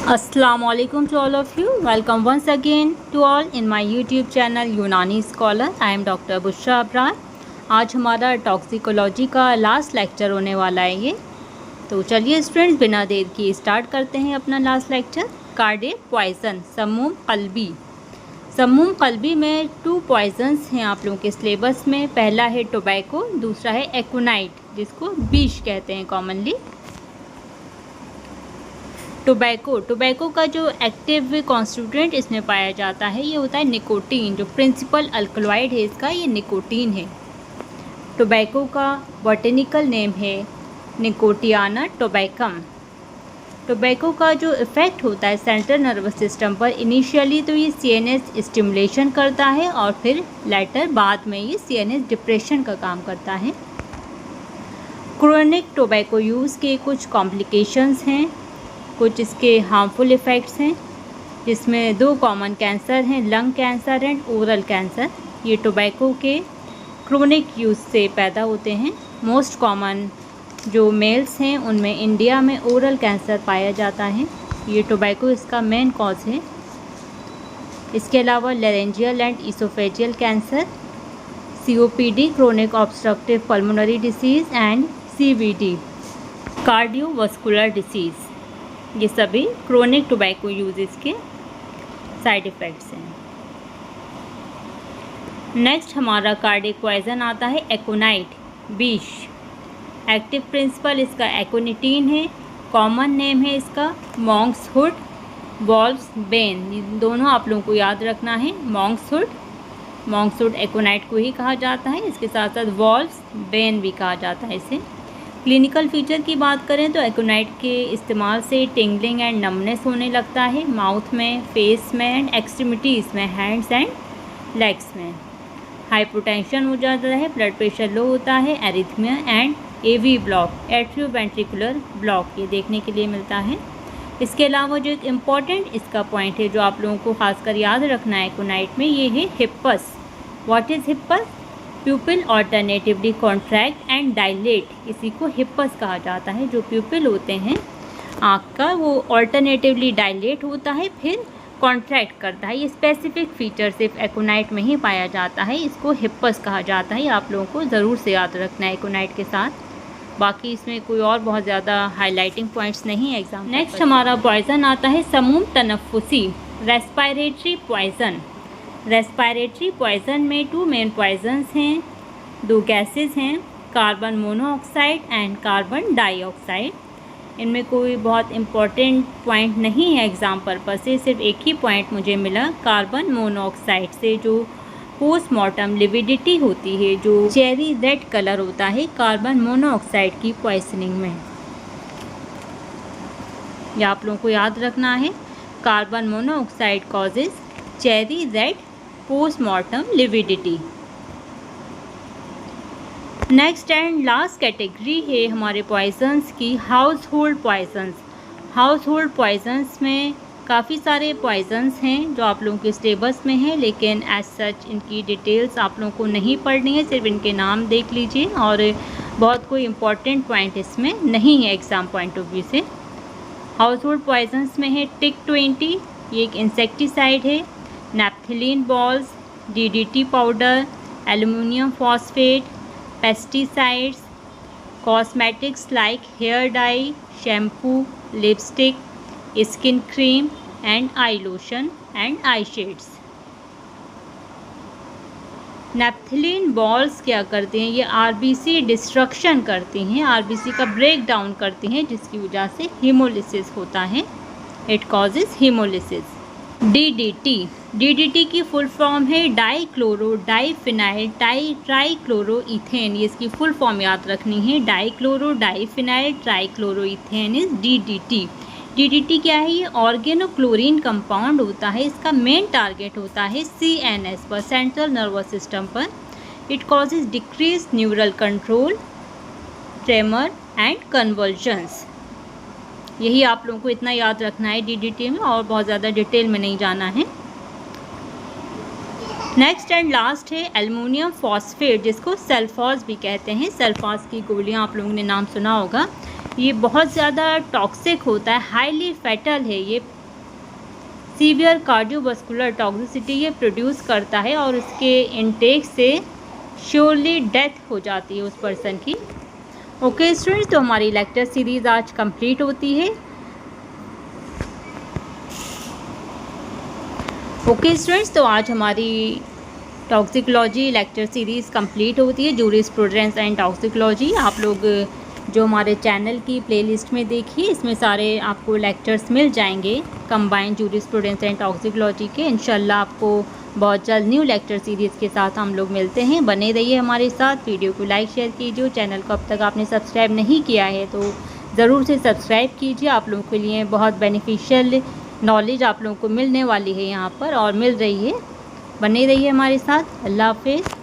Assalamualaikum to all of you. Welcome once again to all in my YouTube channel यूनानी scholar. I am Dr. Bushra Abrar. आज हमारा toxicology का last lecture होने वाला है ये. तो चलिए स्टूडेंट्स, बिना देर किए स्टार्ट करते हैं अपना लास्ट लेक्चर. कार्डियक पॉइजन, समूम कल्बी. समूम कल्बी में 2 पॉइजन्स हैं आप लोगों के सिलेबस में. पहला है टोबैको, दूसरा है एक्विनाइट, जिसको बीश कहते हैं कॉमनली. टोबैको का जो एक्टिव कॉन्स्टिट्यूएंट इसमें पाया जाता है ये होता है निकोटीन. जो प्रिंसिपल अल्कलॉइड है इसका ये निकोटीन है. टोबैको का बॉटनिकल नेम है निकोटियाना टोबैकम. टोबैको का जो इफ़ेक्ट होता है सेंट्रल नर्वस सिस्टम पर, इनिशियली तो ये सीएनएस स्टिमुलेशन करता है और फिर लेटर बाद में ये सीएनएस डिप्रेशन का काम करता है. क्रोनिक टोबैको यूज़ के कुछ कॉम्प्लिकेशंस हैं, कुछ इसके हार्मफुल इफ़ेक्ट्स हैं, जिसमें 2 कॉमन कैंसर हैं, lung cancer and oral cancer. ये टोबैको के क्रोनिक यूज़ से पैदा होते हैं. मोस्ट कॉमन जो मेल्स हैं उनमें इंडिया में ओरल कैंसर पाया जाता है. ये टोबैको इसका मेन कॉज है. इसके अलावा laryngeal and oesophageal cancer, COPD chronic obstructive pulmonary disease and CVD cardiovascular disease, ये सभी क्रोनिक टोबैको यूजेस के साइड इफ़ेक्ट्स हैं. नेक्स्ट हमारा कार्डियक पॉइजन आता है एक्विनाइट, बीश. एक्टिव प्रिंसिपल इसका एक्विनिटीन है. कॉमन नेम है इसका मॉन्क्सहुड, वॉल्व्स बेन. इन दोनों आप लोगों को याद रखना है. मॉन्क्सहुड एक्विनाइट को ही कहा जाता है. इसके साथ साथ वॉल्व्स बेन भी कहा जाता है इसे. क्लिनिकल फीचर की बात करें तो एक्विनाइट के इस्तेमाल से टिंगलिंग एंड नमनेस होने लगता है माउथ में, फेस में एंड एक्सट्रीमिटीज़ में, हैंड्स एंड लेग्स में. हाइपोटेंशन हो जाता है, ब्लड प्रेशर लो होता है, arrhythmia and AV block, atrioventricular block, ये देखने के लिए मिलता है. इसके अलावा जो एक इम्पॉर्टेंट इसका पॉइंट है जो आप लोगों को खासकर याद रखना है एक्विनाइट में, ये है hippus. What is hippus? Pupil alternatively contract and dilate. इसी को हिप्पस कहा जाता है. जो प्यूपिल होते हैं आँख का, वो ऑल्टरनेटिवली डायलेट होता है फिर कॉन्ट्रैक्ट करता है. ये स्पेसिफिक फीचर सिर्फ एक्विनाइट में ही पाया जाता है. इसको हिप्पस कहा जाता है. आप लोगों को ज़रूर से याद रखना है एक्विनाइट के साथ. बाकी इसमें कोई और बहुत ज़्यादा हाईलाइटिंग पॉइंट्स नहीं है एग्जाम. नेक्स्ट हमारा पॉइज़न आता है समूम तनफ्फुसी, रेस्पायरेटरी पॉइज़न. रेस्पायरेटरी पॉइज़न में 2 मेन पॉइजन्स हैं, 2 गैसेस हैं, carbon monoxide and carbon dioxide. इनमें कोई बहुत इम्पॉर्टेंट पॉइंट नहीं है एग्ज़ाम पर्पस से. सिर्फ एक ही पॉइंट मुझे मिला कार्बन मोनोऑक्साइड से. जो पोस्टमार्टम लिविडिटी होती है, जो चेरी रेड कलर होता है कार्बन मोनोऑक्साइड की पॉइजनिंग में, यह आप लोगों को याद रखना है. Carbon monoxide causes cherry red postmortem lividity. Next and last category है हमारे पॉइजन्स की, household poisons. Household poisons में काफ़ी सारे पॉइजन्स हैं जो आप लोगों के सिलेबस में हैं, लेकिन एज सच इनकी डिटेल्स आप लोगों को नहीं पढ़नी है. सिर्फ इनके नाम देख लीजिए और बहुत कोई इम्पॉर्टेंट पॉइंट इसमें नहीं है एग्ज़ाम पॉइंट ऑफ व्यू से. हाउस होल्ड पॉइजन्स में है टिक 20, ये एक इंसेक्टिसाइड है. Naphthalene balls, DDT powder, aluminium phosphate, pesticides, cosmetics like hair dye, shampoo, lipstick, skin cream and eye lotion and eye shades. Naphthalene balls क्या करते हैं? ये RBC डिस्ट्रक्शन करती हैं, RBC का ब्रेक डाउन करती हैं, जिसकी वजह से हीमोलिसिस होता है. It causes haemolysis. DDT की फुल फॉर्म है डाईक्लोरो डाईफिनाइल ट्राईक्लोरोइथेन. ये इसकी फुल फॉर्म याद रखनी है. Dichlorodiphenyltrichloroethane is DDT. DDT क्या है? ये ऑर्गेनोक्लोरीन कंपाउंड होता है. इसका मेन टारगेट होता है CNS पर, सेंट्रल नर्वस सिस्टम पर. It causes decrease neural control, tremor and convergence. यही आप लोगों को इतना याद रखना है DDT में, और बहुत ज़्यादा डिटेल में नहीं जाना है. नेक्स्ट एंड लास्ट है एल्युमिनियम फॉस्फेट, जिसको सल्फास भी कहते हैं. सल्फास की गोलियां आप लोगों ने नाम सुना होगा. ये बहुत ज़्यादा टॉक्सिक होता है, हाईली फैटल है, ये सीवियर कार्डियोवास्कुलर टॉक्सिसिटी ये प्रोड्यूस करता है और उसके इनटेक से श्योरली डेथ हो जाती है उस पर्सन की। ओके स्टूडेंट्स, तो हमारी लेक्चर सीरीज़ आज कंप्लीट होती है। ओके स्टूडेंट्स, तो आज हमारी टॉक्सिकोलॉजी लेक्चर सीरीज़ कंप्लीट होती है, जूरिस्प्रूडेंस एंड टॉक्सिकोलॉजी। आप लोग जो हमारे चैनल की प्लेलिस्ट में देखिए, इसमें सारे आपको लेक्चर्स मिल जाएंगे कंबाइंड जूरिस्प्रूडेंस एंड टॉक्सिकोलॉजी के। इंशाल्लाह आपको बहुत जल्द न्यू लेक्चर सीरीज़ के साथ हम लोग मिलते हैं। बने रहिए हमारे साथ, वीडियो को लाइक शेयर कीजिए, चैनल को अब तक आपने सब्सक्राइब नहीं किया है तो ज़रूर से सब्सक्राइब कीजिए। आप लोगों के लिए बहुत बेनिफिशियल नॉलेज आप लोगों को मिलने वाली है यहाँ पर और मिल रही है। बने रहिए हमारे साथ। अल्लाह हाफ़िज़।